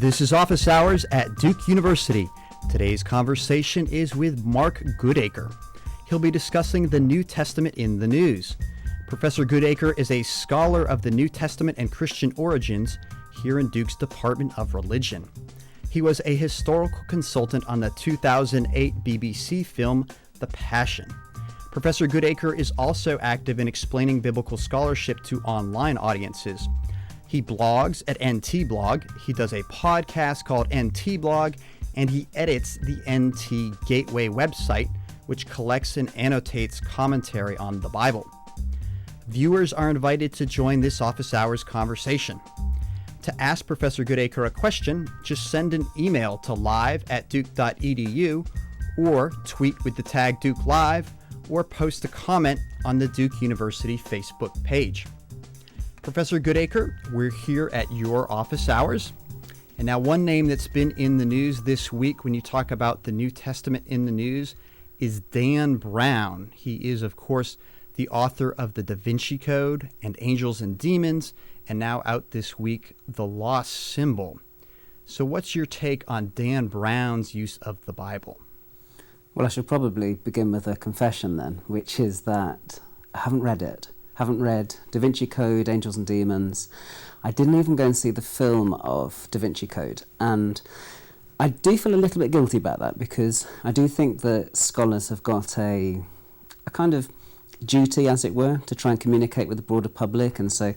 This is Office Hours at Duke University. Today's conversation is with Mark Goodacre. He'll be discussing the New Testament in the news. Professor Goodacre is a scholar of the New Testament and Christian origins here in Duke's Department of Religion. He was a historical consultant on the 2008 BBC film, The Passion. Professor Goodacre is also active in explaining biblical scholarship to online audiences. He blogs at NT Blog, he does a podcast called NT Blog, and he edits the NT Gateway website, which collects and annotates commentary on the Bible. Viewers are invited to join this Office Hours conversation. To ask Professor Goodacre a question, just send an email to live@duke.edu, or tweet with the tag Duke Live, or post a comment on the Duke University Facebook page. Professor Goodacre, we're here at your Office Hours. And now one name that's been in the news this week when you talk about the New Testament in the news is Dan Brown. He is, of course, the author of the Da Vinci Code and Angels and Demons, and now out this week, The Lost Symbol. So what's your take on Dan Brown's use of the Bible? Well, I should probably begin with a confession then, which is that I haven't read it. Haven't read Da Vinci Code, Angels and Demons. I didn't even go and see the film of Da Vinci Code. And I do feel a little bit guilty about that, because I do think that scholars have got a kind of duty, as it were, to try and communicate with the broader public. And so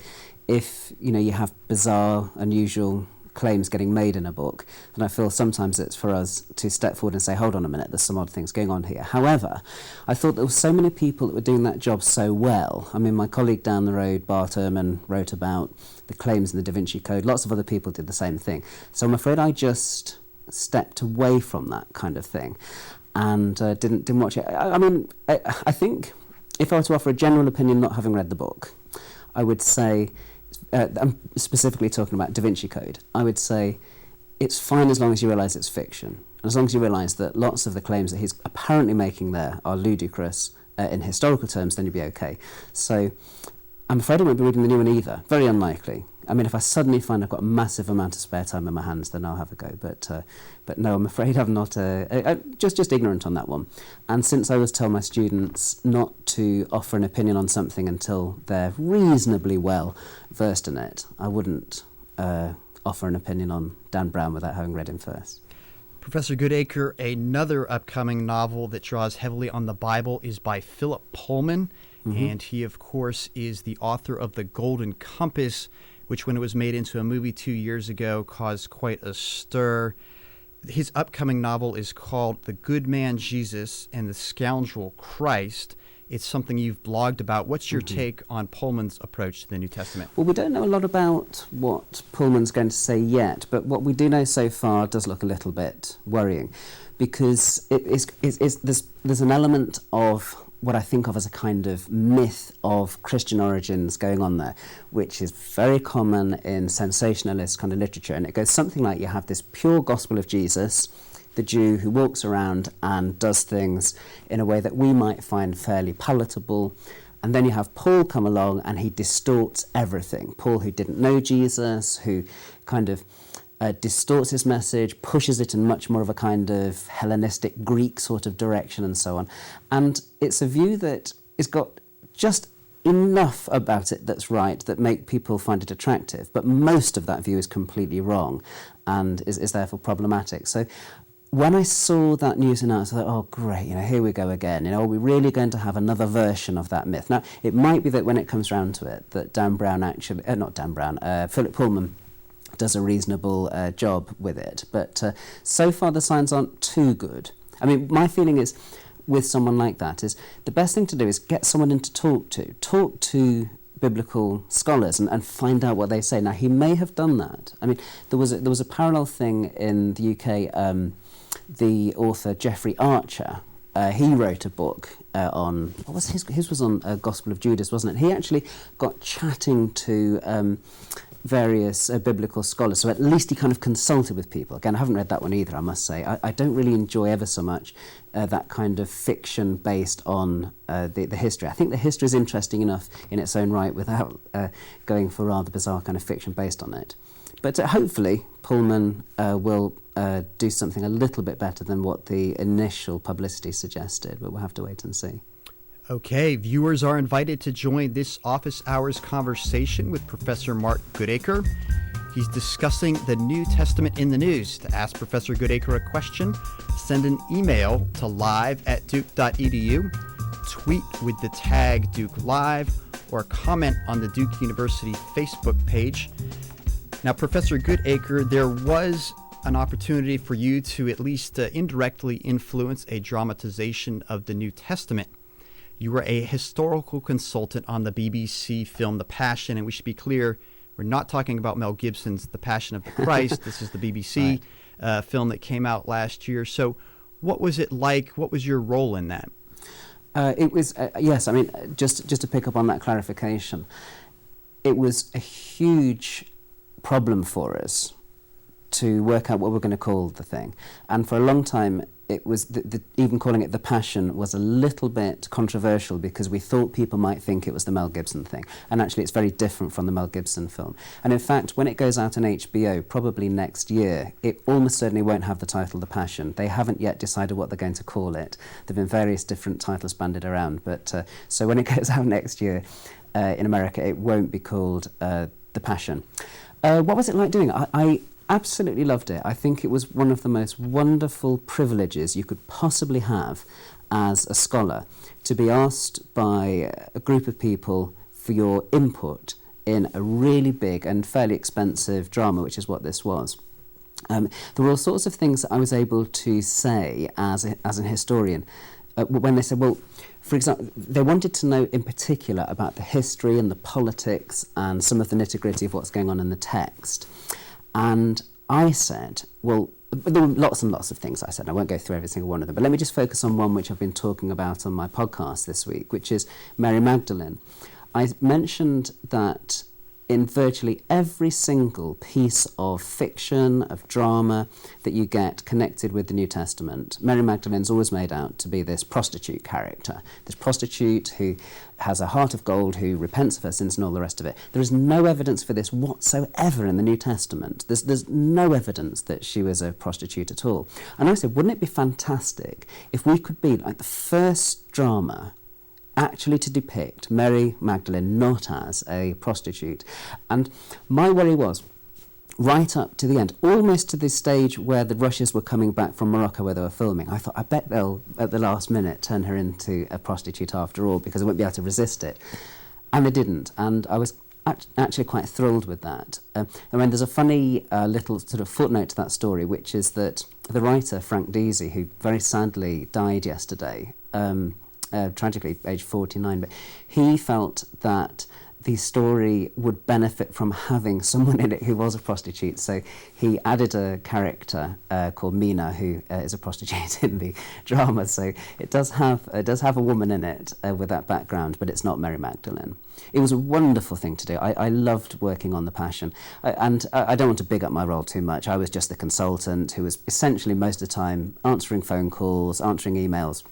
if, you have bizarre, unusual claims getting made in a book, then I feel sometimes it's for us to step forward and say, hold on a minute, there's some odd things going on here. However, I thought there were so many people that were doing that job so well. I mean, my colleague down the road, Bart Ehrman, wrote about the claims in the Da Vinci Code. Lots of other people did the same thing. So I'm afraid I just stepped away from that kind of thing and didn't watch it. I think if I were to offer a general opinion, not having read the book, I would say, I'm specifically talking about Da Vinci Code, I would say it's fine as long as you realise it's fiction. As long as you realise that lots of the claims that he's apparently making there are ludicrous in historical terms, then you'll be okay. So I'm afraid I won't be reading the new one either. Very unlikely. I mean, if I suddenly find I've got a massive amount of spare time in my hands, then I'll have a go. But no, I'm afraid I'm not just ignorant on that one. And since I always tell my students not to offer an opinion on something until they're reasonably well versed in it, I wouldn't offer an opinion on Dan Brown without having read him first. Professor Goodacre, another upcoming novel that draws heavily on the Bible is by Philip Pullman. Mm-hmm. And he, of course, is the author of The Golden Compass, which when it was made into a movie 2 years ago caused quite a stir. His upcoming novel is called The Good Man Jesus and the Scoundrel Christ. It's something you've blogged about. What's your take on Pullman's approach to the New Testament? Well, we don't know a lot about what Pullman's going to say yet, but what we do know so far does look a little bit worrying, because there's an element of what I think of as a kind of myth of Christian origins going on there, which is very common in sensationalist kind of literature. And it goes something like, you have this pure gospel of Jesus, the Jew who walks around and does things in a way that we might find fairly palatable. And then you have Paul come along and he distorts everything. Paul, who didn't know Jesus, who kind of distorts his message, pushes it in much more of a kind of Hellenistic Greek sort of direction and so on. And it's a view that has got just enough about it that's right that make people find it attractive, but most of that view is completely wrong and is therefore problematic. So when I saw that news announced, I thought, oh great, here we go again. Are we really going to have another version of that myth? Now, it might be that when it comes round to it, that Philip Pullman does a reasonable job with it. But so far the signs aren't too good. I mean, my feeling is, with someone like that, is the best thing to do is get someone in to talk to biblical scholars and find out what they say. Now, he may have done that. I mean, there was a parallel thing in the UK. The author Geoffrey Archer, he wrote a book on, what was his was on Gospel of Judas, wasn't it? He actually got chatting to various biblical scholars, so at least he kind of consulted with people. Again, I haven't read that one either, I must say. I don't really enjoy ever so much that kind of fiction based on the history. I think the history is interesting enough in its own right without going for rather bizarre kind of fiction based on it. But hopefully Pullman will do something a little bit better than what the initial publicity suggested, but we'll have to wait and see. Okay, viewers are invited to join this office hours conversation with Professor Mark Goodacre. He's discussing the New Testament in the news. To ask Professor Goodacre a question, send an email to live@duke.edu, tweet with the tag Duke Live, or comment on the Duke University Facebook page. Now, Professor Goodacre, there was an opportunity for you to at least indirectly influence a dramatization of the New Testament. You were a historical consultant on the BBC film The Passion, and we should be clear, we're not talking about Mel Gibson's The Passion of the Christ. This is the BBC film that came out last year. So what was it like? What was your role in that? It was, yes, I mean, just to pick up on that clarification, it was a huge problem for us to work out what we're going to call the thing. And for a long time, it was even calling it The Passion was a little bit controversial because we thought people might think it was the Mel Gibson thing. And actually, it's very different from the Mel Gibson film. And in fact, when it goes out on HBO, probably next year, it almost certainly won't have the title The Passion. They haven't yet decided what they're going to call it. There have been various different titles banded around. But so when it goes out next year in America, it won't be called The Passion. What was it like doing it? I absolutely loved it. I think it was one of the most wonderful privileges you could possibly have as a scholar, to be asked by a group of people for your input in a really big and fairly expensive drama, which is what this was. There were all sorts of things that I was able to say as an historian when they said, well, for example, they wanted to know in particular about the history and the politics and some of the nitty-gritty of what's going on in the text. And I said, well, there were lots and lots of things I said. I won't go through every single one of them, but let me just focus on one which I've been talking about on my podcast this week, which is Mary Magdalene. I mentioned that in virtually every single piece of fiction, of drama that you get connected with the New Testament, Mary Magdalene's always made out to be this prostitute character, this prostitute who has a heart of gold, who repents of her sins and all the rest of it. There is no evidence for this whatsoever in the New Testament. There's no evidence that she was a prostitute at all. And I said, wouldn't it be fantastic if we could be like the first drama actually to depict Mary Magdalene not as a prostitute? And my worry was, right up to the end, almost to the stage where the rushes were coming back from Morocco where they were filming, I thought, I bet they'll, at the last minute, turn her into a prostitute after all, because I won't be able to resist it. And they didn't, and I was actually quite thrilled with that. And then there's a funny little sort of footnote to that story, which is that the writer, Frank Deasy, who very sadly died yesterday, tragically aged 49, but he felt that the story would benefit from having someone in it who was a prostitute. So he added a character called Mina, who is a prostitute in the drama. So it does have a woman in it with that background, but it's not Mary Magdalene. It was a wonderful thing to do. I loved working on The Passion. And I don't want to big up my role too much. I was just the consultant who was essentially most of the time answering phone calls, answering emails,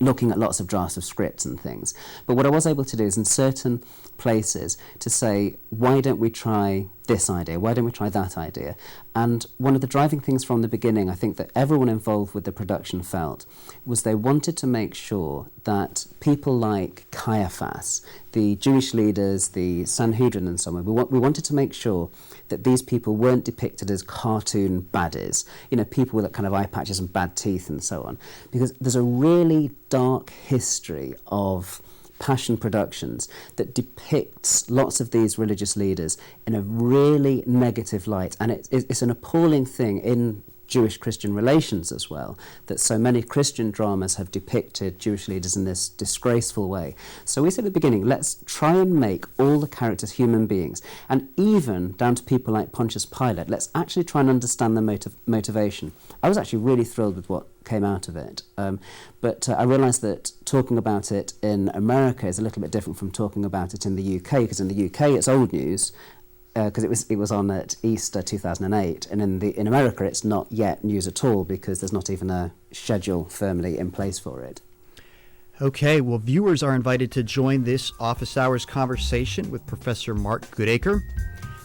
looking at lots of drafts of scripts and things. But what I was able to do is in certain places to say, why don't we try this idea? Why don't we try that idea? And one of the driving things from the beginning, I think that everyone involved with the production felt, was they wanted to make sure that people like Caiaphas, the Jewish leaders, the Sanhedrin and so on, we wanted to make sure that these people weren't depicted as cartoon baddies, you know, people with kind of eye patches and bad teeth and so on. Because there's a really dark history of Passion productions that depicts lots of these religious leaders in a really negative light. And it's an appalling thing in Jewish-Christian relations as well, that so many Christian dramas have depicted Jewish leaders in this disgraceful way. So we said at the beginning, let's try and make all the characters human beings, and even down to people like Pontius Pilate, let's actually try and understand their motivation. I was actually really thrilled with what came out of it, but I realised that talking about it in America is a little bit different from talking about it in the UK, because in the UK it's old news, because it was on at Easter 2008, and in America it's not yet news at all because there's not even a schedule firmly in place for it. Okay, well, viewers are invited to join this office hours conversation with Professor Mark Goodacre.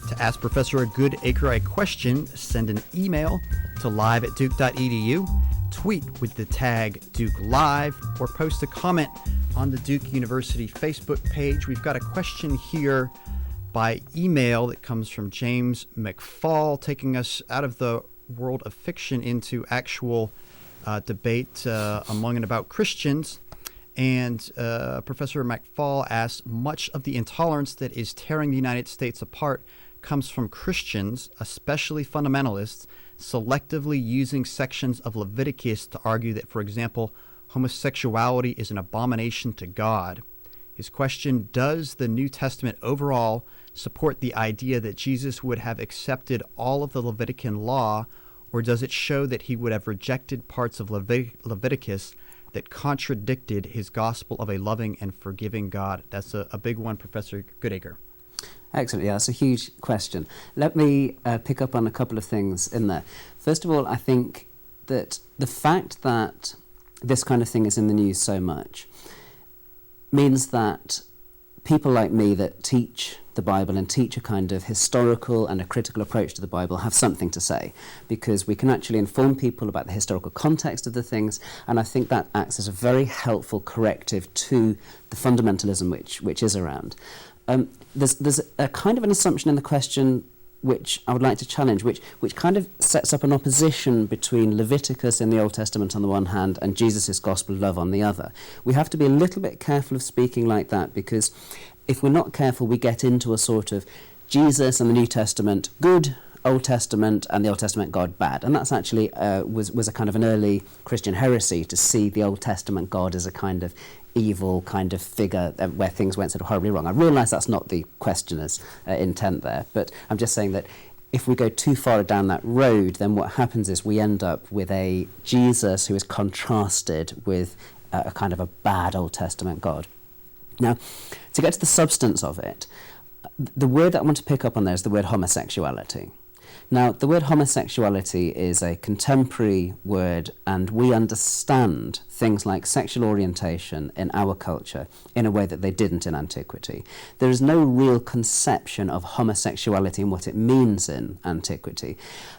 To ask Professor Goodacre a question, send an email to live@duke.edu, tweet with the tag Duke Live, or post a comment on the Duke University Facebook page. We've got a question here by email that comes from James McFall, taking us out of the world of fiction into actual debate among and about Christians. And Professor McFall asks, much of the intolerance that is tearing the United States apart comes from Christians, especially fundamentalists, selectively using sections of Leviticus to argue that, for example, homosexuality is an abomination to God. His question, does the New Testament overall support the idea that Jesus would have accepted all of the Levitican law, or does it show that he would have rejected parts of Leviticus that contradicted his gospel of a loving and forgiving God? That's a big one, Professor Goodacre. Excellent. Yeah, that's a huge question. Let me pick up on a couple of things in there. First of all, I think that the fact that this kind of thing is in the news so much means that people like me that teach the Bible and teach a kind of historical and a critical approach to the Bible have something to say, because we can actually inform people about the historical context of the things, and I think that acts as a very helpful corrective to the fundamentalism which is around. There's a kind of an assumption in the question which I would like to challenge, which kind of sets up an opposition between Leviticus in the Old Testament on the one hand and Jesus' gospel of love on the other. We have to be a little bit careful of speaking like that, because if we're not careful, we get into a sort of Jesus and the New Testament good, Old Testament and the Old Testament God bad. And that's actually was a kind of an early Christian heresy, to see the Old Testament God as a kind of evil kind of figure where things went sort of horribly wrong. I realise that's not the questioner's intent there, but I'm just saying that if we go too far down that road, then what happens is we end up with a Jesus who is contrasted with a kind of a bad Old Testament God. Now, to get to the substance of it, the word that I want to pick up on there is the word homosexuality. Now, the word homosexuality is a contemporary word, and we understand things like sexual orientation in our culture in a way that they didn't in antiquity. There is no real conception of homosexuality and what it means in antiquity.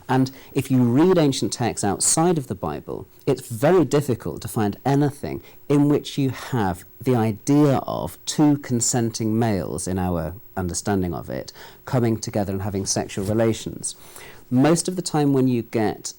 And if you read ancient texts outside of the Bible, it's very difficult to find anything in which you have the idea of two consenting males, in our understanding of it, coming together and having sexual relations. Most of the time when you get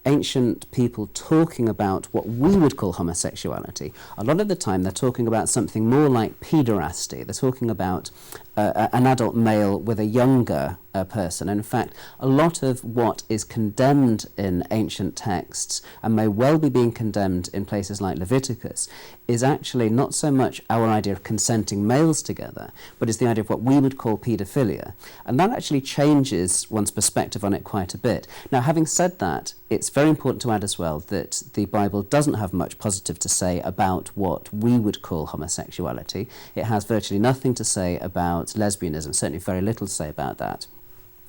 ancient people talking about what we would call homosexuality, a lot of the time they're talking about something more like pederasty. They're talking about an adult male with a younger person. And in fact, a lot of what is condemned in ancient texts, and may well be being condemned in places like Leviticus, is actually not so much our idea of consenting males together, but is the idea of what we would call paedophilia. And that actually changes one's perspective on it quite a bit. Now, having said that, it's very important to add as well that the Bible doesn't have much positive to say about what we would call homosexuality. It has virtually nothing to say about lesbianism, certainly very little to say about that.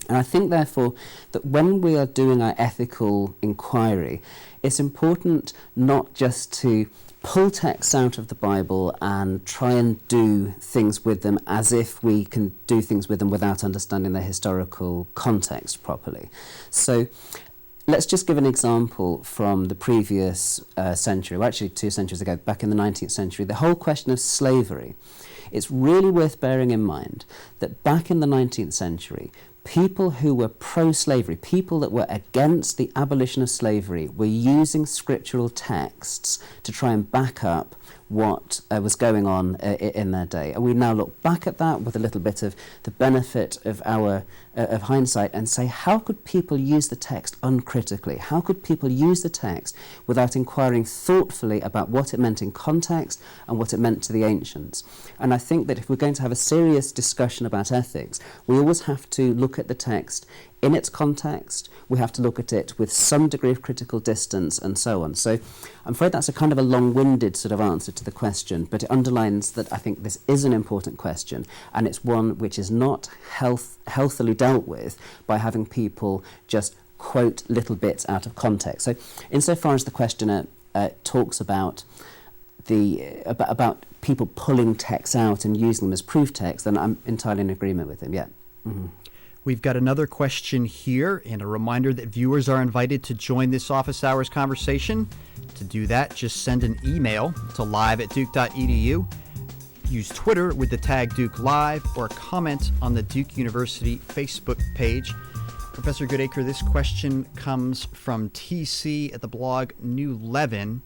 And I think, therefore, that when we are doing our ethical inquiry, it's important not just to pull texts out of the Bible and try and do things with them as if we can do things with them without understanding their historical context properly. So let's just give an example from the previous century, well, actually 2 centuries ago, back in the 19th century, the whole question of slavery. It's really worth bearing in mind that back in the 19th century, people who were pro-slavery, people that were against the abolition of slavery, were using scriptural texts to try and back up what was going on in their day. And we now look back at that with a little bit of the benefit of our of hindsight and say, how could people use the text uncritically? How could people use the text without inquiring thoughtfully about what it meant in context and what it meant to the ancients? And I think that if we're going to have a serious discussion about ethics, we always have to look at the text in its context. We have to look at it with some degree of critical distance and so on. So I'm afraid that's a kind of a long-winded sort of answer to the question, but it underlines that I think this is an important question, and it's one which is not healthily dealt with by having people just quote little bits out of context. So insofar as the questioner talks about about people pulling texts out and using them as proof text, then I'm entirely in agreement with him, yeah. Mm-hmm. We've got another question here, and a reminder that viewers are invited to join this office hours conversation. To do that, just send an email to live@duke.edu, use Twitter with the tag Duke Live, or comment on the Duke University Facebook page. Professor Goodacre, this question comes from TC at the blog New Leaven,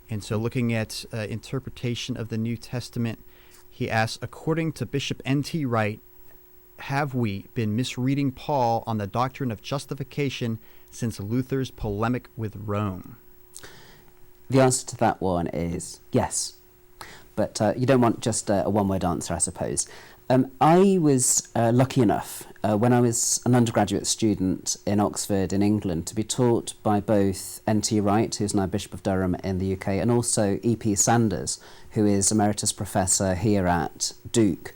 and so looking at interpretation of the New Testament, he asks, according to Bishop N.T. Wright, have we been misreading Paul on the doctrine of justification since Luther's polemic with Rome? The answer to that one is yes. But you don't want just a one-word answer, I suppose. I was lucky enough, when I was an undergraduate student in Oxford in England, to be taught by both N.T. Wright, who's now Bishop of Durham in the UK, and also E.P. Sanders, who is Emeritus Professor here at Duke.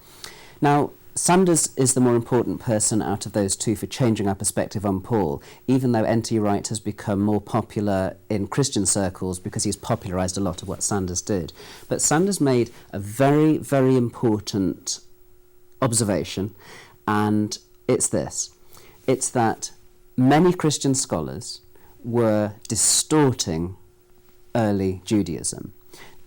Now, Sanders is the more important person out of those two for changing our perspective on Paul, even though N.T. Wright has become more popular in Christian circles because he's popularised a lot of what Sanders did. But Sanders made a very, very important observation, and it's this. It's that many Christian scholars were distorting early Judaism.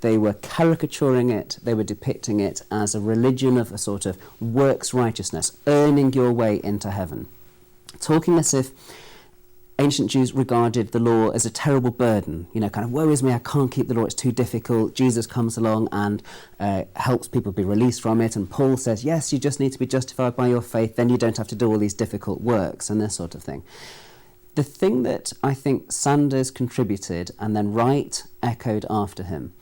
They were caricaturing it, they were depicting it as a religion of a sort of works righteousness, earning your way into heaven. Talking as if ancient Jews regarded the law as a terrible burden, kind of, woe is me, I can't keep the law, it's too difficult. Jesus comes along and helps people be released from it, and Paul says, yes, you just need to be justified by your faith, then you don't have to do all these difficult works and this sort of thing. The thing that I think Sanders contributed, and then Wright echoed after him,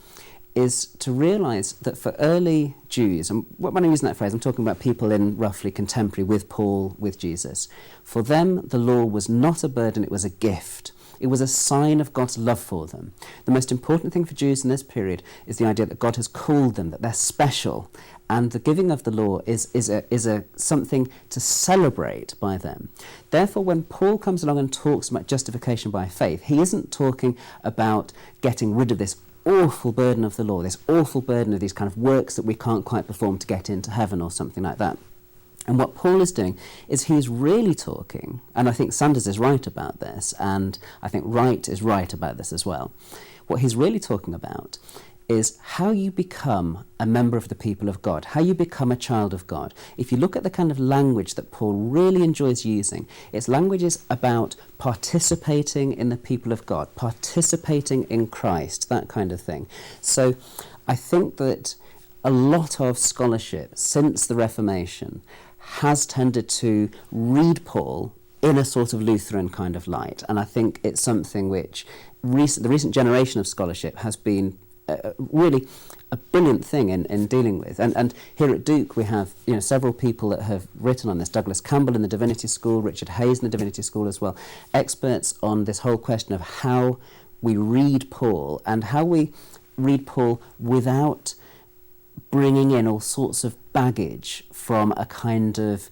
is to realise that for early Jews, and when I'm using that phrase, I'm talking about people in roughly contemporary with Paul, with Jesus, for them the law was not a burden, it was a gift. It was a sign of God's love for them. The most important thing for Jews in this period is the idea that God has called them, that they're special, and the giving of the law is something to celebrate by them. Therefore, when Paul comes along and talks about justification by faith, he isn't talking about getting rid of this awful burden of the law, this awful burden of these kind of works that we can't quite perform to get into heaven or something like that. And what Paul is doing is he's really talking, and I think Sanders is right about this, and I think Wright is right about this as well. What he's really talking about is how you become a member of the people of God, how you become a child of God. If you look at the kind of language that Paul really enjoys using, its language is about participating in the people of God, participating in Christ, that kind of thing. So I think that a lot of scholarship since the Reformation has tended to read Paul in a sort of Lutheran kind of light, and I think it's something which the recent generation of scholarship has been really a brilliant thing in dealing with. And here at Duke we have several people that have written on this. Douglas Campbell in the Divinity School, Richard Hayes in the Divinity School as well, experts on this whole question of how we read Paul and how we read Paul without bringing in all sorts of baggage from a kind of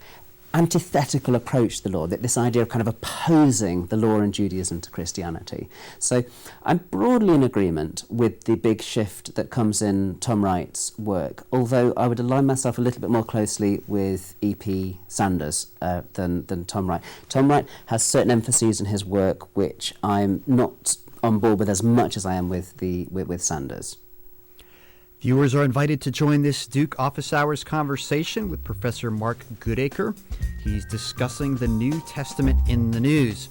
antithetical approach to the law, that this idea of kind of opposing the law and Judaism to Christianity. So I'm broadly in agreement with the big shift that comes in Tom Wright's work, although I would align myself a little bit more closely with E.P. Sanders than Tom Wright. Tom Wright has certain emphases in his work which I'm not on board with as much as I am with Sanders. Viewers are invited to join this Duke Office Hours conversation with Professor Mark Goodacre. He's discussing the New Testament in the news.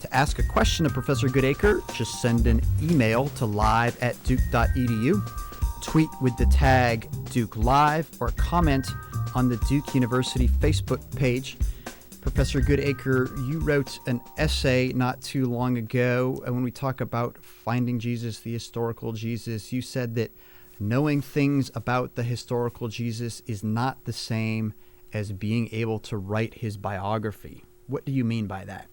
To ask a question of Professor Goodacre, just send an email to live@duke.edu, tweet with the tag Duke Live, or comment on the Duke University Facebook page. Professor Goodacre, you wrote an essay not too long ago, and when we talk about finding Jesus, the historical Jesus, you said that knowing things about the historical Jesus is not the same as being able to write his biography. What do you mean by that?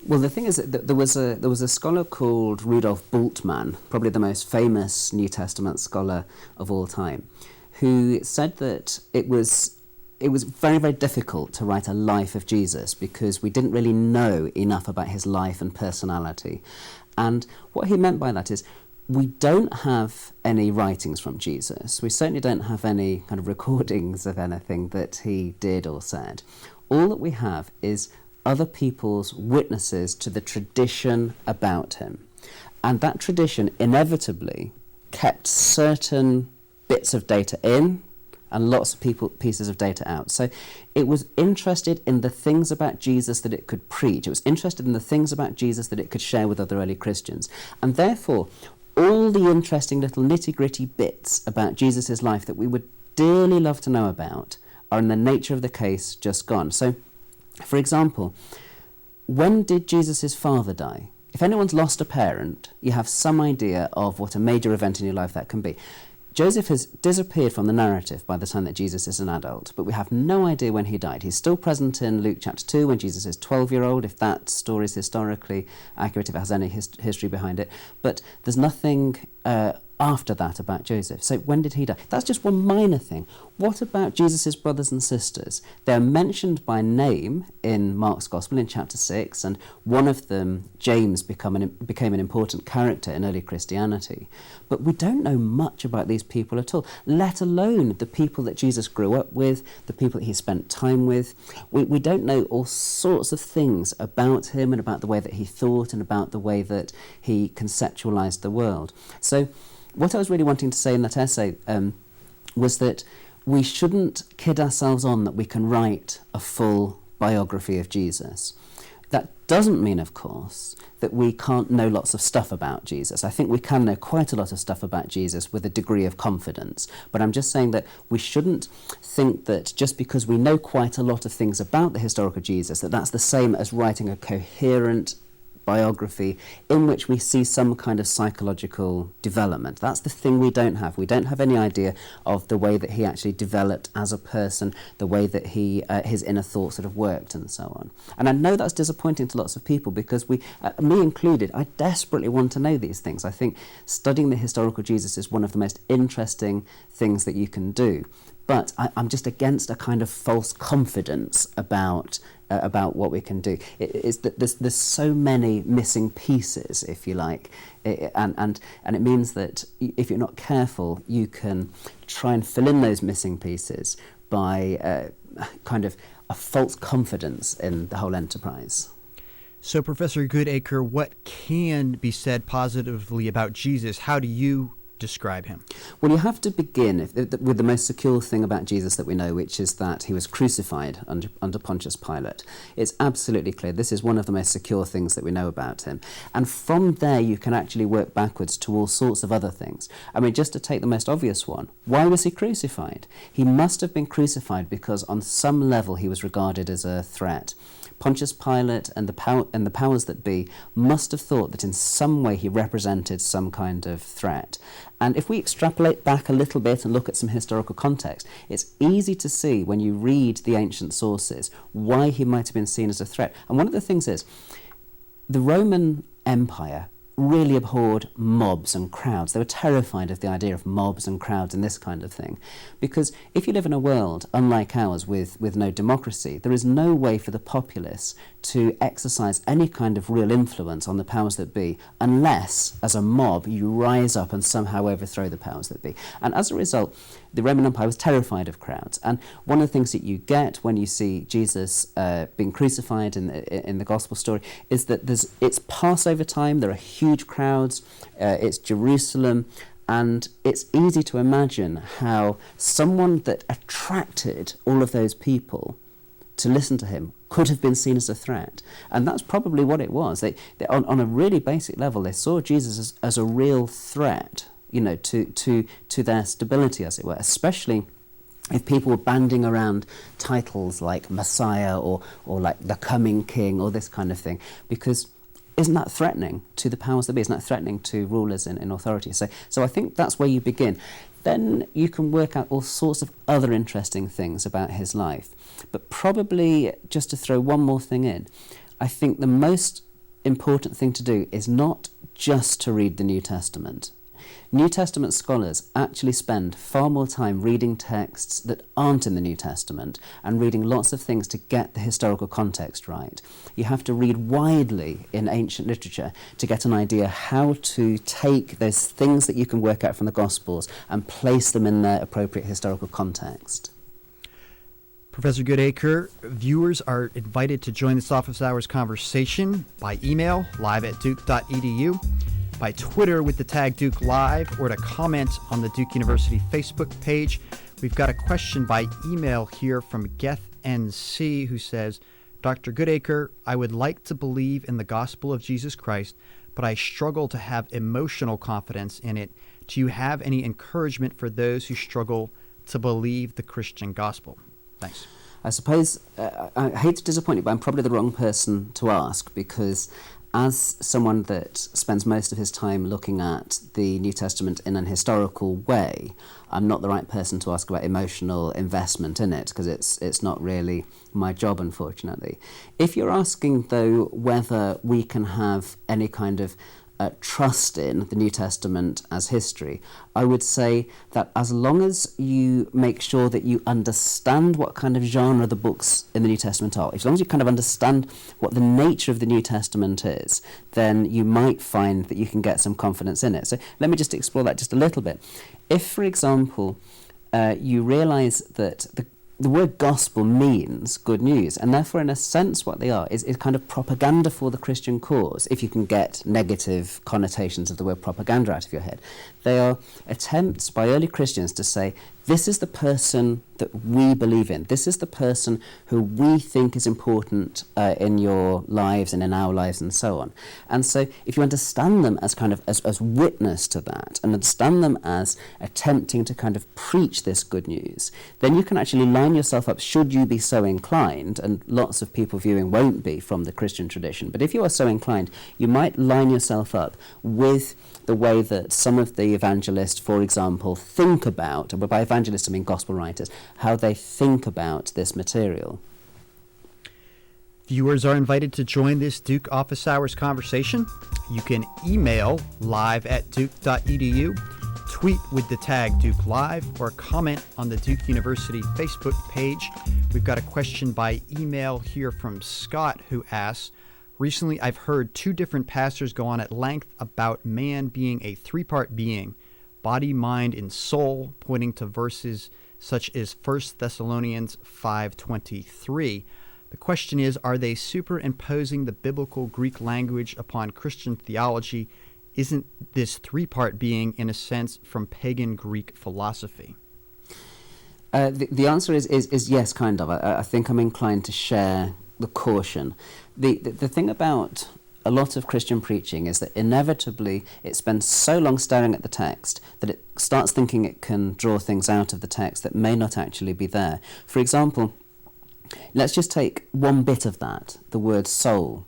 Well, the thing is that there was a scholar called Rudolf Bultmann, probably the most famous New Testament scholar of all time, who said that it was very, very difficult to write a life of Jesus because we didn't really know enough about his life and personality. And what he meant by that is, we don't have any writings from Jesus. We certainly don't have any kind of recordings of anything that he did or said. All that we have is other people's witnesses to the tradition about him. And that tradition inevitably kept certain bits of data in and lots of pieces of data out. So it was interested in the things about Jesus that it could preach. It was interested in the things about Jesus that it could share with other early Christians. And therefore, all the interesting little nitty-gritty bits about Jesus' life that we would dearly love to know about are in the nature of the case just gone. So, for example, when did Jesus' father die? If anyone's lost a parent, you have some idea of what a major event in your life that can be. Joseph has disappeared from the narrative by the time that Jesus is an adult, but we have no idea when he died. He's still present in Luke chapter 2 when Jesus is 12-year-old, if that story is historically accurate, if it has any history behind it. But there's nothing after that about Joseph. So when did he die? That's just one minor thing. What about Jesus' brothers and sisters? They're mentioned by name in Mark's Gospel in chapter 6, and one of them, James, became an important character in early Christianity. But we don't know much about these people at all, let alone the people that Jesus grew up with, the people that he spent time with. We don't know all sorts of things about him and about the way that he thought and about the way that he conceptualized the world. So what I was really wanting to say in that essay was that we shouldn't kid ourselves on that we can write a full biography of Jesus. That doesn't mean, of course, that we can't know lots of stuff about Jesus. I think we can know quite a lot of stuff about Jesus with a degree of confidence. But I'm just saying that we shouldn't think that just because we know quite a lot of things about the historical Jesus, that that's the same as writing a coherent biography in which we see some kind of psychological development. That's the thing we don't have. We don't have any idea of the way that he actually developed as a person, the way that his inner thoughts sort of worked and so on. And I know that's disappointing to lots of people because me included, I desperately want to know these things. I think studying the historical Jesus is one of the most interesting things that you can do. But I'm just against a kind of false confidence about what we can do. It's that there's so many missing pieces, if you like, and it means that if you're not careful, you can try and fill in those missing pieces by kind of a false confidence in the whole enterprise. So, Professor Goodacre, what can be said positively about Jesus? How do you describe him? Well, you have to begin with the most secure thing about Jesus that we know, which is that he was crucified under Pontius Pilate. It's absolutely clear. This is one of the most secure things that we know about him. And from there, you can actually work backwards to all sorts of other things. I mean, just to take the most obvious one, why was he crucified? He must have been crucified because on some level he was regarded as a threat. Pontius Pilate and the powers that be must have thought that in some way he represented some kind of threat. And if we extrapolate back a little bit and look at some historical context, it's easy to see when you read the ancient sources why he might have been seen as a threat. And one of the things is, the Roman Empire really abhorred mobs and crowds. They were terrified of the idea of mobs and crowds and this kind of thing. Because if you live in a world unlike ours with no democracy, there is no way for the populace to exercise any kind of real influence on the powers that be unless, as a mob, you rise up and somehow overthrow the powers that be. And as a result, the Roman Empire was terrified of crowds. And one of the things that you get when you see Jesus being crucified in the gospel story is that it's Passover time, there are huge crowds, it's Jerusalem, and it's easy to imagine how someone that attracted all of those people to listen to him could have been seen as a threat. And that's probably what it was. They on a really basic level, they saw Jesus as a real threat, you know, to their stability, as it were, especially if people were banding around titles like Messiah or like the coming king or this kind of thing, because isn't that threatening to the powers that be? Isn't that threatening to rulers in authority? So I think that's where you begin. Then you can work out all sorts of other interesting things about his life. But probably, just to throw one more thing in, I think the most important thing to do is not just to read the New Testament. New Testament scholars actually spend far more time reading texts that aren't in the New Testament and reading lots of things to get the historical context right. You have to read widely in ancient literature to get an idea how to take those things that you can work out from the Gospels and place them in their appropriate historical context. Professor Goodacre, viewers are invited to join this office hours conversation by email, live@duke.edu, by Twitter with the tag Duke Live, or to comment on the Duke University Facebook page. We've got a question by email here from Geth NC, who says, Dr. Goodacre, I would like to believe in the gospel of Jesus Christ, but I struggle to have emotional confidence in it. Do you have any encouragement for those who struggle to believe the Christian gospel? Thanks. I suppose, I hate to disappoint you, but I'm probably the wrong person to ask, because as someone that spends most of his time looking at the New Testament in an historical way, I'm not the right person to ask about emotional investment in it, because it's not really my job, unfortunately. If you're asking, though, whether we can have any kind of trust in the New Testament as history, I would say that as long as you make sure that you understand what kind of genre the books in the New Testament are, as long as you kind of understand what the nature of the New Testament is, then you might find that you can get some confidence in it. So let me just explore that just a little bit. If, for example, you realise that the word gospel means good news, and therefore, in a sense, what they are is kind of propaganda for the Christian cause, if you can get negative connotations of the word propaganda out of your head. They are attempts by early Christians to say, this is the person that we believe in. This is the person who we think is important in your lives and in our lives and so on. And so if you understand them as kind of as witness to that, and understand them as attempting to kind of preach this good news, then you can actually line yourself up, should you be so inclined, and lots of people viewing won't be from the Christian tradition, but if you are so inclined, you might line yourself up with the way that some of the evangelists, for example, think about, and by evangelists I mean gospel writers, how they think about this material. Viewers are invited to join this Duke Office Hours conversation. You can email live@duke.edu, tweet with the tag Duke Live, or comment on the Duke University Facebook page. We've got a question by email here from Scott, who asks, recently I've heard two different pastors go on at length about man being a three-part being, body, mind, and soul, pointing to verses such as 1 Thessalonians 5:23. The question is, are they superimposing the biblical Greek language upon Christian theology? Isn't this three-part being, in a sense, from pagan Greek philosophy? The answer is yes, kind of. I think I'm inclined to share the caution. The thing about a lot of Christian preaching is that inevitably it spends so long staring at the text that it starts thinking it can draw things out of the text that may not actually be there. For example, let's just take one bit of that, the word soul.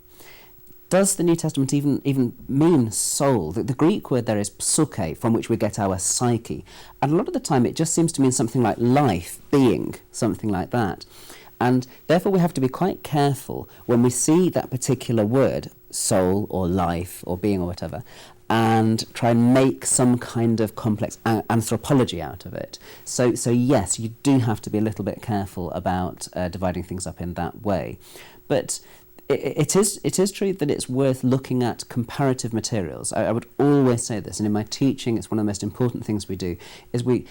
Does the New Testament even mean soul? The Greek word there is psyche, from which we get our psyche. And a lot of the time it just seems to mean something like life, being, something like that. And therefore we have to be quite careful when we see that particular word, soul or life or being or whatever, and try and make some kind of complex anthropology out of it. So yes, you do have to be a little bit careful about dividing things up in that way. But it is true that it's worth looking at comparative materials. I would always say this, and in my teaching it's one of the most important things we do, is we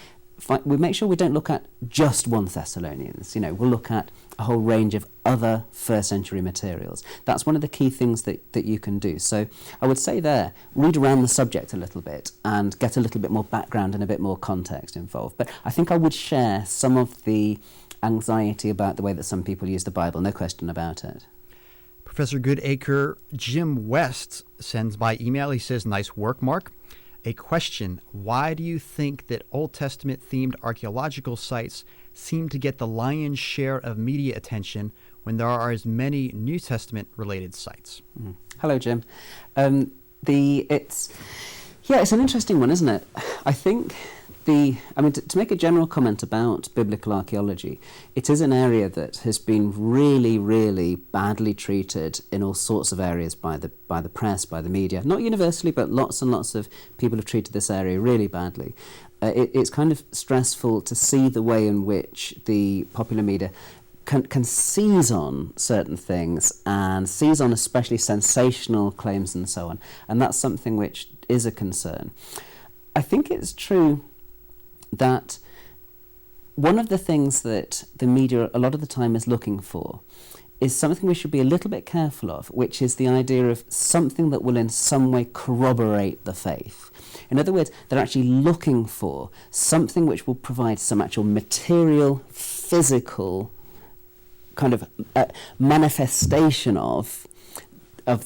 make sure we don't look at just 1 Thessalonians. We'll look at a whole range of other first century materials. That's one of the key things that you can do. So I would say there, read around the subject a little bit and get a little bit more background and a bit more context involved. But I think I would share some of the anxiety about the way that some people use the Bible, no question about it. Professor Goodacre, Jim West sends by email. He says, nice work, Mark. A question, why do you think that Old Testament-themed archaeological sites seem to get the lion's share of media attention when there are as many New Testament-related sites? Hello, Jim. It's an interesting one, isn't it? I think to make a general comment about biblical archaeology, it is an area that has been really, really badly treated in all sorts of areas by the press, by the media. Not universally, but lots and lots of people have treated this area really badly. It's kind of stressful to see the way in which the popular media can seize on certain things and seize on especially sensational claims and so on. And that's something which is a concern. I think it's true that one of the things that the media a lot of the time is looking for is something we should be a little bit careful of, which is the idea of something that will in some way corroborate the faith. In other words, they're actually looking for something which will provide some actual material, physical kind of manifestation of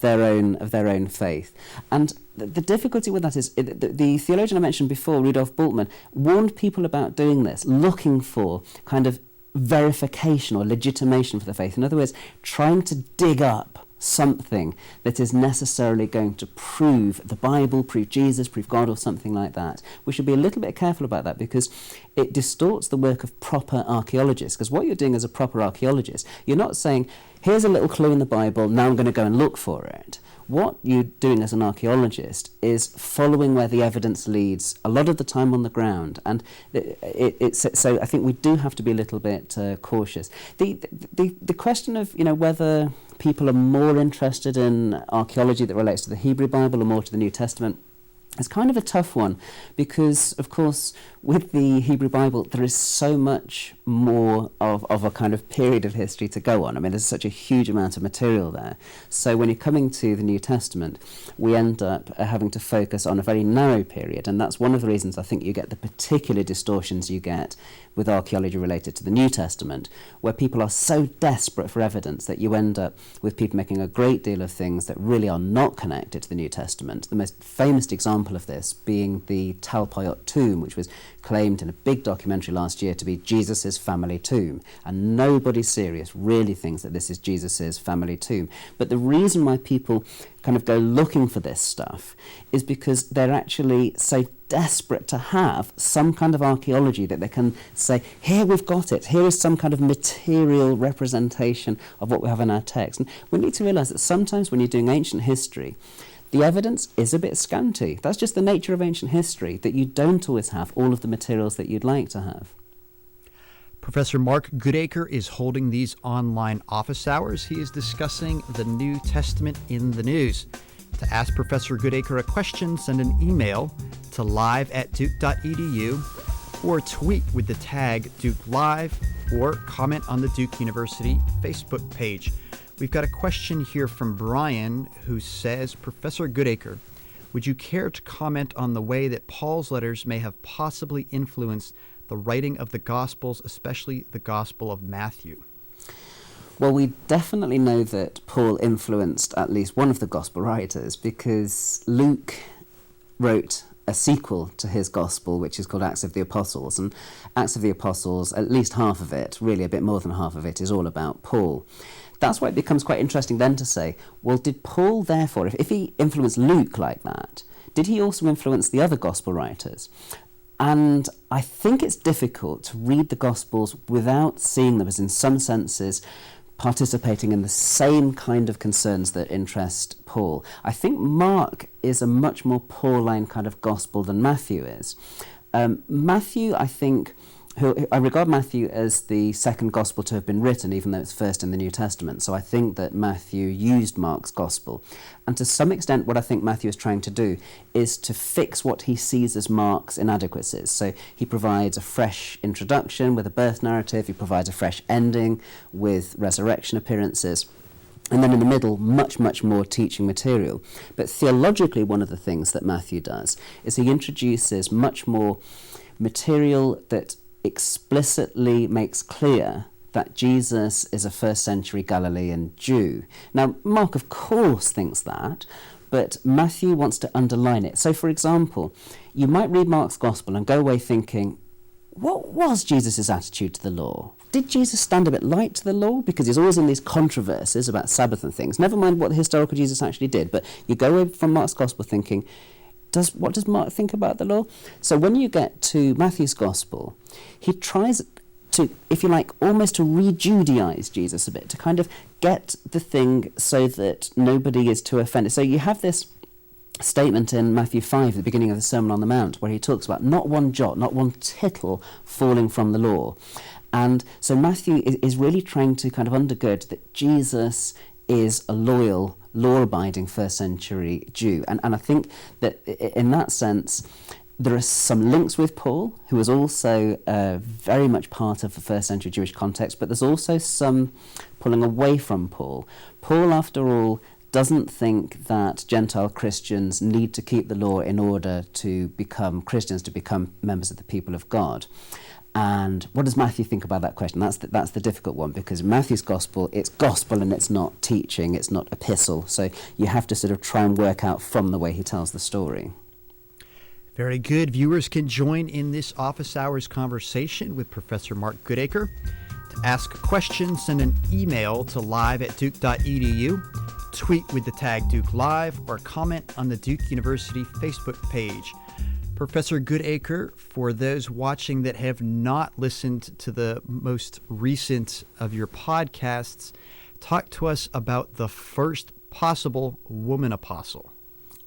their own faith. And the difficulty with that is the theologian I mentioned before, Rudolf Bultmann, warned people about doing this, looking for kind of verification or legitimation for the faith. In other words, trying to dig up something that is necessarily going to prove the Bible, prove Jesus, prove God, or something like that. We should be a little bit careful about that because it distorts the work of proper archaeologists. Because what you're doing as a proper archaeologist, you're not saying, here's a little clue in the Bible, now I'm going to go and look for it. What you're doing as an archaeologist is following where the evidence leads, a lot of the time on the ground, and so I think we do have to be a little bit cautious. The question of whether people are more interested in archaeology that relates to the Hebrew Bible or more to the New Testament, it's kind of a tough one because, of course, with the Hebrew Bible, there is so much more of a kind of period of history to go on. I mean, there's such a huge amount of material there. So when you're coming to the New Testament, we end up having to focus on a very narrow period, and that's one of the reasons I think you get the particular distortions you get with archaeology related to the New Testament, where people are so desperate for evidence that you end up with people making a great deal of things that really are not connected to the New Testament. The most famous example of this being the Talpiot tomb, which was claimed in a big documentary last year to be Jesus's family tomb, and nobody serious really thinks that this is Jesus's family tomb. But the reason why people kind of go looking for this stuff is because they're actually so desperate to have some kind of archaeology that they can say, here we've got it, here is some kind of material representation of what we have in our text. And we need to realise that sometimes when you're doing ancient history, the evidence is a bit scanty. That's just the nature of ancient history, that you don't always have all of the materials that you'd like to have. Professor Mark Goodacre is holding these online office hours. He is discussing the New Testament in the news. To ask Professor Goodacre a question, send an email to live@duke.edu or tweet with the tag Duke Live or comment on the Duke University Facebook page. We've got a question here from Brian who says, Professor Goodacre, would you care to comment on the way that Paul's letters may have possibly influenced the writing of the Gospels, especially the Gospel of Matthew? Well, we definitely know that Paul influenced at least one of the Gospel writers because Luke wrote a sequel to his Gospel, which is called Acts of the Apostles. And Acts of the Apostles, at least half of it, really a bit more than half of it, is all about Paul. That's why it becomes quite interesting then to say, well, did Paul therefore, if he influenced Luke like that, did he also influence the other Gospel writers? And I think it's difficult to read the Gospels without seeing them as, in some senses, participating in the same kind of concerns that interest Paul. I think Mark is a much more Pauline kind of Gospel than Matthew is. Matthew, I think, I regard Matthew as the second Gospel to have been written, even though it's first in the New Testament. So I think that Matthew used Mark's Gospel. And to some extent, what I think Matthew is trying to do is to fix what he sees as Mark's inadequacies. So he provides a fresh introduction with a birth narrative, he provides a fresh ending with resurrection appearances, and then in the middle, much, much more teaching material. But theologically, one of the things that Matthew does is he introduces much more material that explicitly makes clear that Jesus is a first century Galilean Jew. Now, Mark, of course, thinks that, but Matthew wants to underline it. So, for example, you might read Mark's Gospel and go away thinking, what was Jesus' attitude to the law? Did Jesus stand a bit light to the law? Because he's always in these controversies about Sabbath and things. Never mind what the historical Jesus actually did, but you go away from Mark's Gospel thinking, what does Mark think about the law? So when you get to Matthew's Gospel, he tries to, if you like, almost to re-Judaize Jesus a bit, to kind of get the thing so that nobody is too offended. So you have this statement in Matthew 5, at the beginning of the Sermon on the Mount, where he talks about not one jot, not one tittle falling from the law. And so Matthew is really trying to kind of undergird that Jesus is a loyal, law-abiding first-century Jew. And I think that in that sense, There are some links with Paul, who was also very much part of the first century Jewish context, but there's also some pulling away from Paul. Paul, after all, doesn't think that Gentile Christians need to keep the law in order to become Christians, to become members of the people of God. And what does Matthew think about that question? That's the difficult one, because in Matthew's gospel, it's gospel and it's not teaching, it's not epistle. So you have to sort of try and work out from the way he tells the story. Very good. Viewers can join in this office hours conversation with Professor Mark Goodacre. To ask questions, send an email to live@duke.edu, tweet with the tag Duke Live, or comment on the Duke University Facebook page. Professor Goodacre, for those watching that have not listened to the most recent of your podcasts, talk to us about the first possible woman apostle.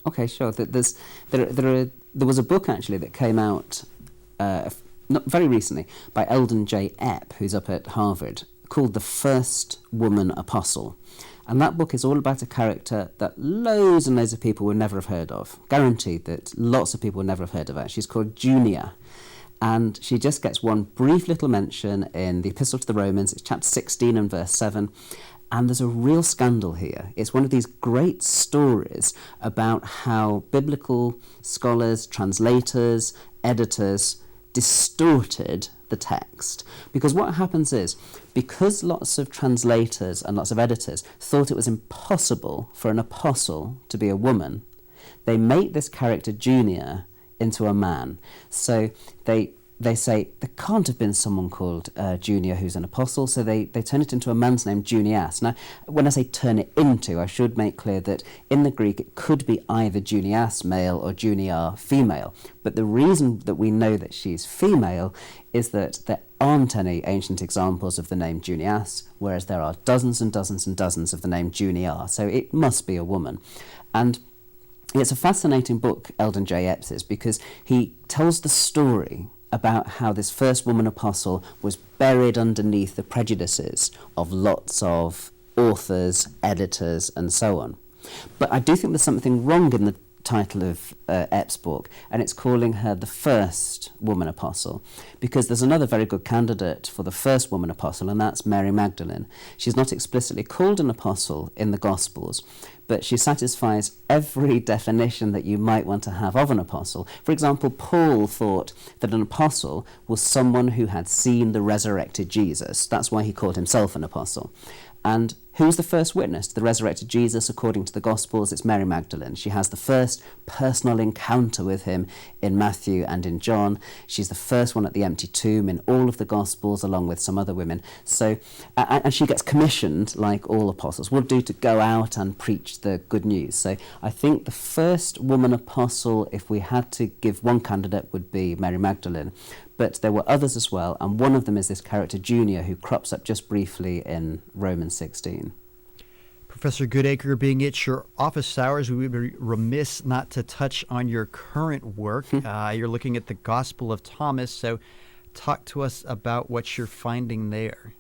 Okay, sure. There was a book actually that came out not very recently by Eldon J. Epp, who's up at Harvard, called The First Woman Apostle. And that book is all about a character that loads and loads of people will never have heard of. Guaranteed that lots of people will never have heard of her. She's called Junia. And she just gets one brief little mention in the Epistle to the Romans. It's chapter 16 and verse 7. And there's a real scandal here. It's one of these great stories about how biblical scholars, translators, editors distorted the text. Because what happens is, because lots of translators and lots of editors thought it was impossible for an apostle to be a woman, they make this character Junior into a man. So they say there can't have been someone called Junior who's an apostle, so they turn it into a man's name, Junias. Now, when I say turn it into, I should make clear that in the Greek it could be either Junias, male, or Junia, female. But the reason that we know that she's female is that there aren't any ancient examples of the name Junias, whereas there are dozens and dozens and dozens of the name Junia, so it must be a woman. And it's a fascinating book, Eldon J. Epps's, because he tells the story about how this first woman apostle was buried underneath the prejudices of lots of authors, editors, and so on. But I do think there's something wrong in the title of Epp's book, and it's calling her the first woman apostle, because there's another very good candidate for the first woman apostle, and that's Mary Magdalene. She's not explicitly called an apostle in the Gospels, but she satisfies every definition that you might want to have of an apostle. For example, Paul thought that an apostle was someone who had seen the resurrected Jesus. That's why he called himself an apostle. And who's the first witness to the resurrected Jesus according to the Gospels? It's Mary Magdalene. She has the first personal encounter with him in Matthew and in John. She's the first one at the empty tomb in all of the Gospels, along with some other women. So, and she gets commissioned, like all apostles would do, to go out and preach the good news. So I think the first woman apostle, if we had to give one candidate, would be Mary Magdalene. But there were others as well, and one of them is this character Junior, who crops up just briefly in Romans 16. Professor Goodacre, being it's your office hours, we would be remiss not to touch on your current work. You're looking at the Gospel of Thomas, so talk to us about what you're finding there.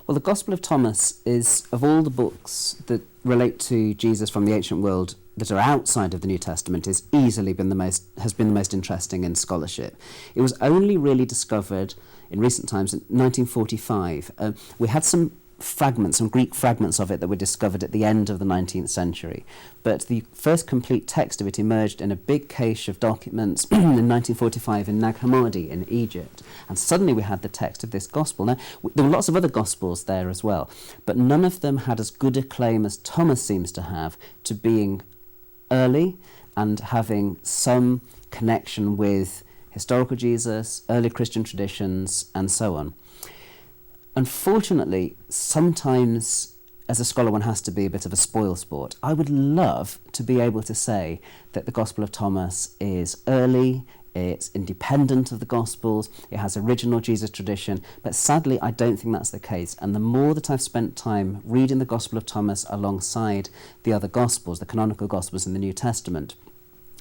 Well, the Gospel of Thomas is, of all the books that relate to Jesus from the ancient world that are outside of the New Testament, has been the most interesting in scholarship. It was only really discovered in recent times, in 1945. We had some Greek fragments of it that were discovered at the end of the 19th century. But the first complete text of it emerged in a big cache of documents in 1945 in Nag Hammadi in Egypt. And suddenly we had the text of this gospel. Now, there were lots of other gospels there as well, but none of them had as good a claim as Thomas seems to have to being early and having some connection with historical Jesus, early Christian traditions, and so on. Unfortunately, sometimes as a scholar one has to be a bit of a spoilsport. I would love to be able to say that the Gospel of Thomas is early, it's independent of the Gospels, it has original Jesus tradition, but sadly I don't think that's the case. And the more that I've spent time reading the Gospel of Thomas alongside the other Gospels, the canonical Gospels in the New Testament,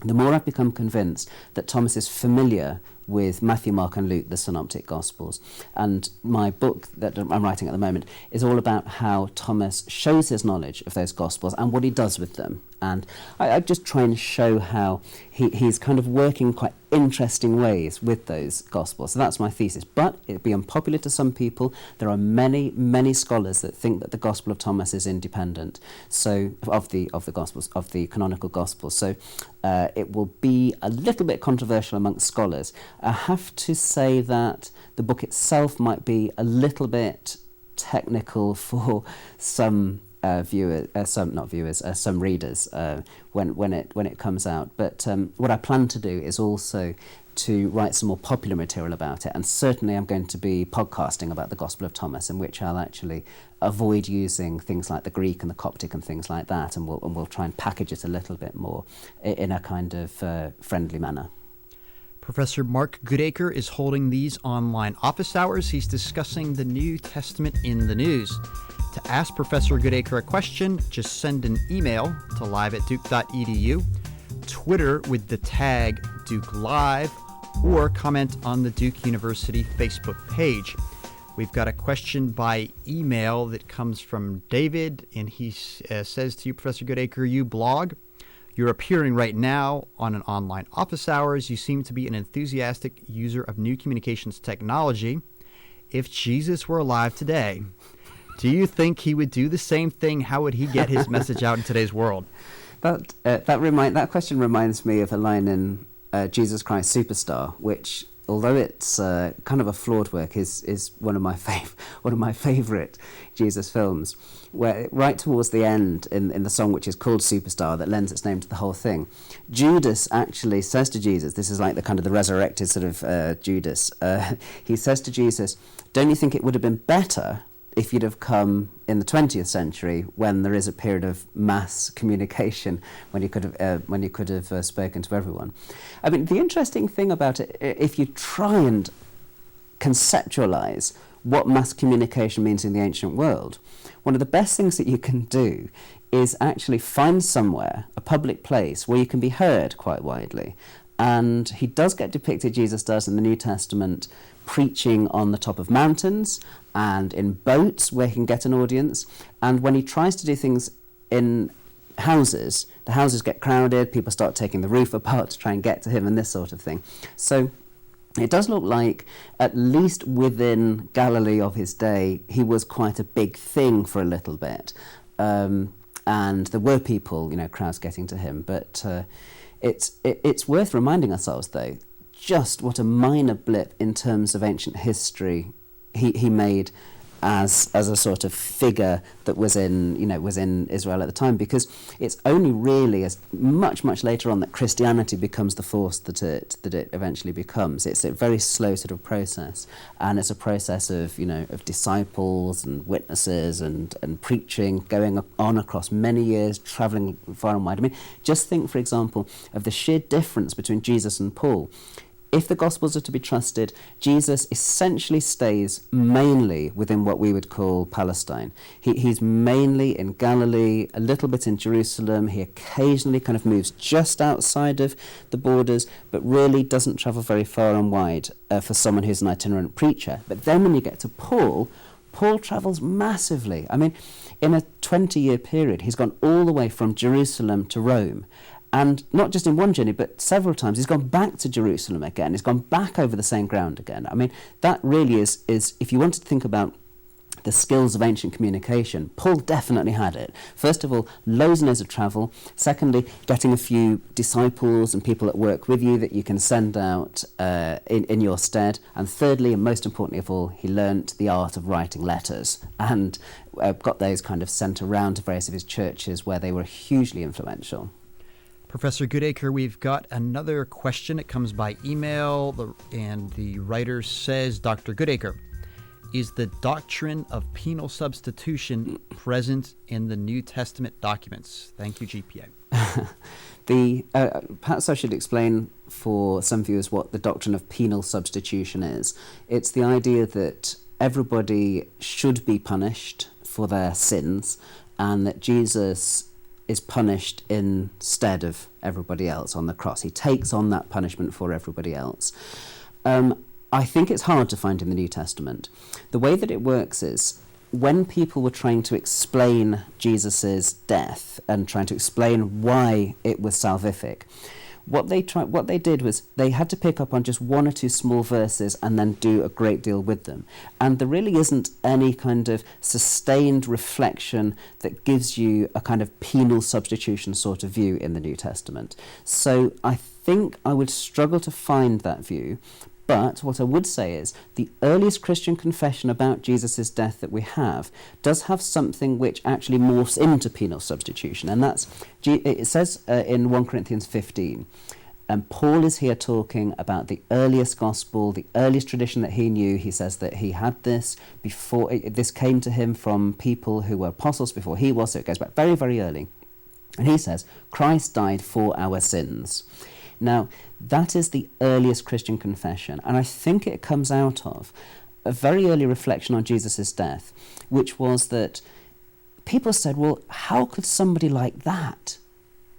the more I've become convinced that Thomas is familiar with Matthew, Mark and Luke, the Synoptic Gospels. And my book that I'm writing at the moment is all about how Thomas shows his knowledge of those Gospels and what he does with them. And I just try and show how he's kind of working quite interesting ways with those Gospels. So that's my thesis. But it'd be unpopular to some people. There are many, many scholars that think that the Gospel of Thomas is independent. So of the Gospels, of the canonical Gospels. So it will be a little bit controversial amongst scholars. I have to say that the book itself might be a little bit technical for some some readers when it comes out. But what I plan to do is also to write some more popular material about it, and certainly I'm going to be podcasting about the Gospel of Thomas, in which I'll actually avoid using things like the Greek and the Coptic and things like that, and we'll try and package it a little bit more in a kind of friendly manner. Professor Mark Goodacre is holding these online office hours. He's discussing the New Testament in the news. To ask Professor Goodacre a question, just send an email to live@duke.edu, Twitter with the tag Duke Live, or comment on the Duke University Facebook page. We've got a question by email that comes from David, and he says to you, Professor Goodacre, you blog. You're appearing right now on an online office hours. You seem to be an enthusiastic user of new communications technology. If Jesus were alive today, do you think he would do the same thing? How would he get his message out in today's world? That question reminds me of a line in Jesus Christ Superstar, which, although it's kind of a flawed work, is one of my favourite Jesus films. Where right towards the end, in the song which is called Superstar, that lends its name to the whole thing, Judas actually says to Jesus, this is like the resurrected sort of Judas, he says to Jesus, don't you think it would have been better if you'd have come in the 20th century, when there is a period of mass communication, when you could have spoken to everyone? I mean, the interesting thing about it, if you try and conceptualize what mass communication means in the ancient world, one of the best things that you can do is actually find somewhere, a public place, where you can be heard quite widely. And he does get depicted, Jesus does, in the New Testament, preaching on the top of mountains and in boats where he can get an audience. And when he tries to do things in houses, the houses get crowded, people start taking the roof apart to try and get to him and this sort of thing. So it does look like, at least within Galilee of his day, he was quite a big thing for a little bit. And there were people, crowds getting to him. But it's worth reminding ourselves, though, just what a minor blip in terms of ancient history he made as a sort of figure that was in Israel at the time, because it's only really as much later on that Christianity becomes the force that it eventually becomes. It's a very slow sort of process, and it's a process of disciples and witnesses and preaching going on across many years, traveling far and wide. I mean, just think, for example, of the sheer difference between Jesus and Paul. If the Gospels are to be trusted, Jesus essentially stays mainly within what we would call Palestine. He's mainly in Galilee, a little bit in Jerusalem. He occasionally kind of moves just outside of the borders, but really doesn't travel very far and wide for someone who's an itinerant preacher. But then when you get to Paul travels massively. I mean, in a 20-year period, he's gone all the way from Jerusalem to Rome. And not just in one journey, but several times. He's gone back to Jerusalem again. He's gone back over the same ground again. I mean, that really is if you want to think about the skills of ancient communication, Paul definitely had it. First of all, loads and loads of travel. Secondly, getting a few disciples and people that work with you that you can send out in your stead. And thirdly, and most importantly of all, he learnt the art of writing letters and got those kind of sent around to various of his churches where they were hugely influential. Professor Goodacre, we've got another question. It comes by email, and the writer says, Dr. Goodacre, is the doctrine of penal substitution present in the New Testament documents? Thank you, GPA. Perhaps I should explain for some viewers what the doctrine of penal substitution is. It's the idea that everybody should be punished for their sins, and that Jesus is punished instead of everybody else on the cross. He takes on that punishment for everybody else. I think it's hard to find in the New Testament. The way that it works is, when people were trying to explain Jesus' death and trying to explain why it was salvific, what they did was they had to pick up on just one or two small verses and then do a great deal with them. And there really isn't any kind of sustained reflection that gives you a kind of penal substitution sort of view in the New Testament. So I think I would struggle to find that view. But what I would say is the earliest Christian confession about Jesus' death that we have does have something which actually morphs into penal substitution. And it says in 1 Corinthians 15, and Paul is here talking about the earliest gospel, the earliest tradition that he knew. He says that he had this before, this came to him from people who were apostles before he was, so it goes back very, very early. And he says, Christ died for our sins. Now, that is the earliest Christian confession, and I think it comes out of a very early reflection on Jesus' death, which was that people said, well, how could somebody like that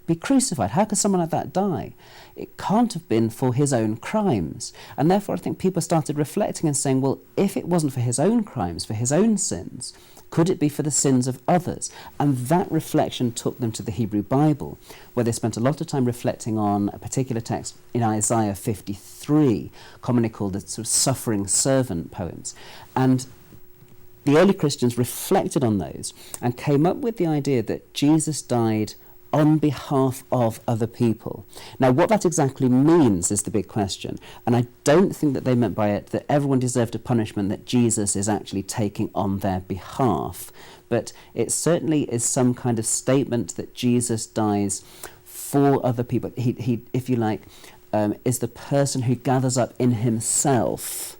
be crucified? How could someone like that die? It can't have been for his own crimes. And therefore I think people started reflecting and saying, well, if it wasn't for his own crimes, for his own sins, could it be for the sins of others? And that reflection took them to the Hebrew Bible, where they spent a lot of time reflecting on a particular text in Isaiah 53, commonly called the sort of suffering servant poems. And the early Christians reflected on those and came up with the idea that Jesus died on behalf of other people. Now, what that exactly means is the big question, and I don't think that they meant by it that everyone deserved a punishment that Jesus is actually taking on their behalf, but it certainly is some kind of statement that Jesus dies for other people. He if you like, is the person who gathers up in himself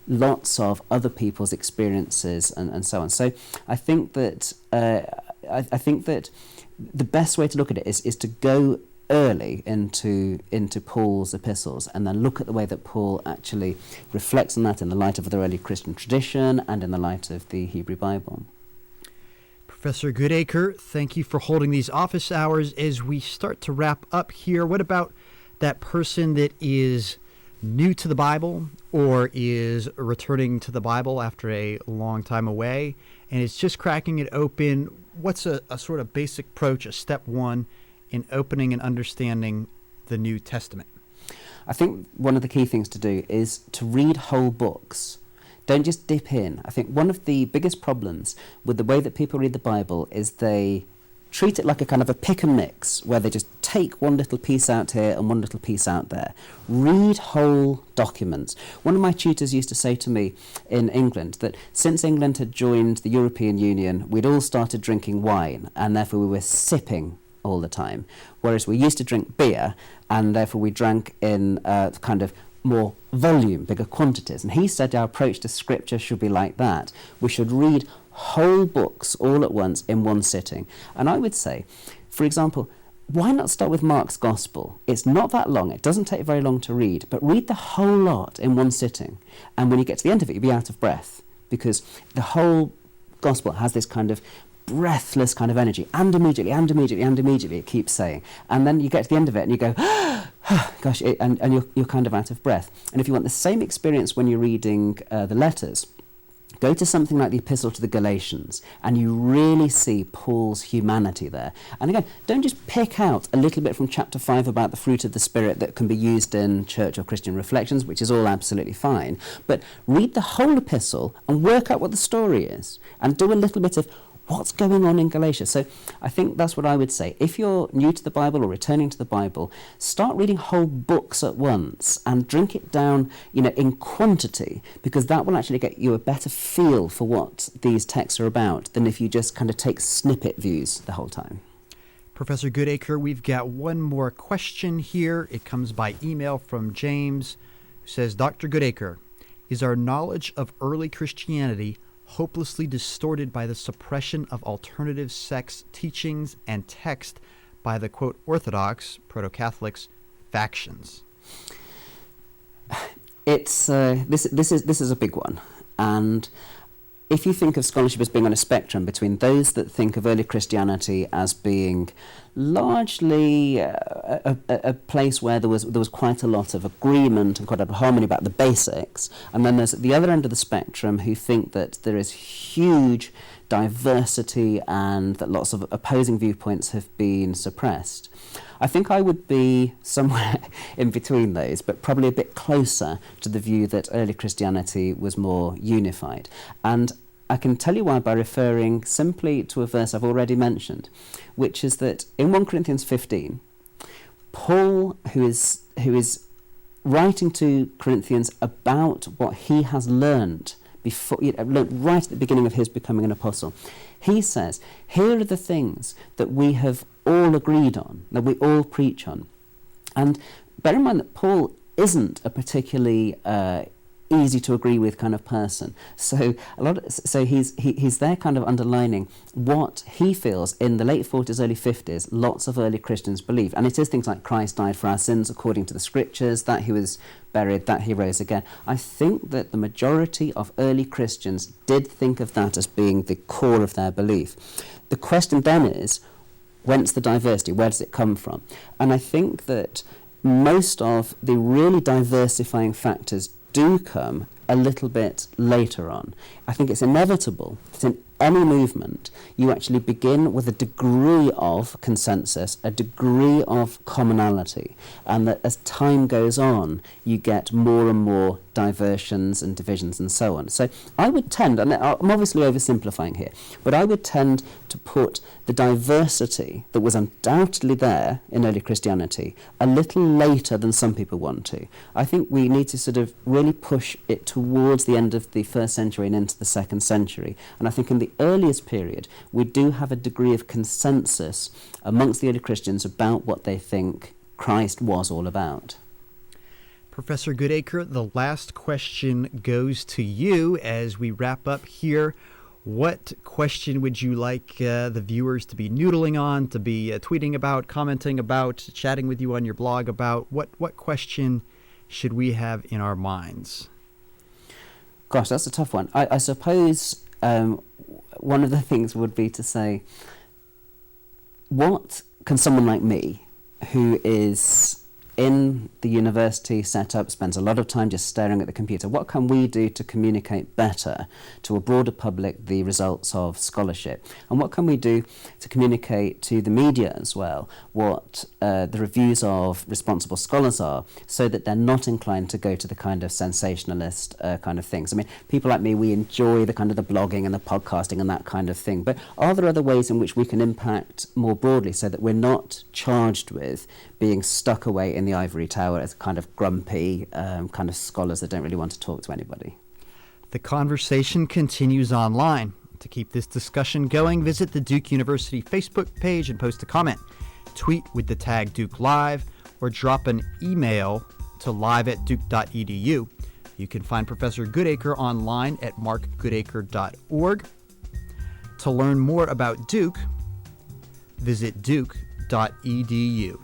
lots of other people's experiences and so on. So I think that I think that the best way to look at it is to go early into Paul's epistles and then look at the way that Paul actually reflects on that in the light of the early Christian tradition and in the light of the Hebrew Bible. Professor Goodacre, thank you for holding these office hours. As we start to wrap up here, what about that person that is new to the Bible or is returning to the Bible after a long time away and is just cracking it open? What's a sort of basic approach, a step one in opening and understanding the New Testament? I think one of the key things to do is to read whole books. Don't just dip in. I think one of the biggest problems with the way that people read the Bible is they treat it like a kind of a pick and mix, where they just take one little piece out here and one little piece out there. Read whole documents. One of my tutors used to say to me in England that since England had joined the European Union, we'd all started drinking wine, and therefore we were sipping all the time, whereas we used to drink beer, and therefore we drank in kind of more volume, bigger quantities. And he said our approach to scripture should be like that. We should read whole books all at once in one sitting. And I would say, for example, why not start with Mark's Gospel? It's not that long, it doesn't take very long to read, but read the whole lot in one sitting. And when you get to the end of it, you'll be out of breath, because the whole Gospel has this kind of breathless kind of energy, and immediately it keeps saying. And then you get to the end of it and you go, gosh, and you're kind of out of breath. And if you want the same experience when you're reading the letters, go to something like the Epistle to the Galatians, and you really see Paul's humanity there. And again, don't just pick out a little bit from chapter 5 about the fruit of the Spirit that can be used in church or Christian reflections, which is all absolutely fine, but read the whole epistle and work out what the story is, and do a little bit of what's going on in Galatia. So I think that's what I would say. If you're new to the Bible or returning to the Bible, start reading whole books at once and drink it down, in quantity, because that will actually get you a better feel for what these texts are about than if you just kind of take snippet views the whole time. Professor Goodacre, we've got one more question here. It comes by email from James, who says, Dr. Goodacre, is our knowledge of early Christianity hopelessly distorted by the suppression of alternative sects, teachings, and text by the, quote, Orthodox, Proto-Catholics, factions? It's this is a big one, and if you think of scholarship as being on a spectrum between those that think of early Christianity as being largely a place where there was quite a lot of agreement and quite a lot of harmony about the basics, and then there's at the other end of the spectrum who think that there is huge diversity and that lots of opposing viewpoints have been suppressed. I think I would be somewhere in between those, but probably a bit closer to the view that early Christianity was more unified. And I can tell you why by referring simply to a verse I've already mentioned, which is that in 1 Corinthians 15, Paul, who is writing to Corinthians about what he has learned before, right at the beginning of his becoming an apostle, he says, here are the things that we have all agreed on, that we all preach on. And bear in mind that Paul isn't a particularly easy to agree with kind of person. So he's there kind of underlining what he feels in the late 40s, early 50s, lots of early Christians believe. And it is things like Christ died for our sins according to the scriptures, that he was buried, that he rose again. I think that the majority of early Christians did think of that as being the core of their belief. The question then is, whence the diversity? Where does it come from? And I think that most of the really diversifying factors do come a little bit later on. I think it's inevitable that in any movement you actually begin with a degree of consensus, a degree of commonality, and that as time goes on you get more and more diversions and divisions and so on. So I would tend, and I'm obviously oversimplifying here, but I would tend to put the diversity that was undoubtedly there in early Christianity a little later than some people want to. I think we need to sort of really push it towards the end of the first century and into the second century. And I think in the earliest period we do have a degree of consensus amongst the early Christians about what they think Christ was all about. Professor Goodacre, the last question goes to you as we wrap up here. What question would you like the viewers to be noodling on, to be tweeting about, commenting about, chatting with you on your blog about? What question should we have in our minds? Gosh, that's a tough one. I suppose one of the things would be to say, what can someone like me, who is in the university setup, spends a lot of time just staring at the computer, what can we do to communicate better to a broader public the results of scholarship? And what can we do to communicate to the media as well what the reviews of responsible scholars are, so that they're not inclined to go to the kind of sensationalist kind of things? I mean, people like me, we enjoy the kind of the blogging and the podcasting and that kind of thing, but are there other ways in which we can impact more broadly so that we're not charged with being stuck away in the ivory tower as kind of grumpy kind of scholars that don't really want to talk to anybody? The conversation continues online. To keep this discussion going, visit the Duke University Facebook page and post a comment. Tweet with the tag Duke Live or drop an email to live@duke.edu. You can find Professor Goodacre online at markgoodacre.org. To learn more about Duke, visit duke.edu.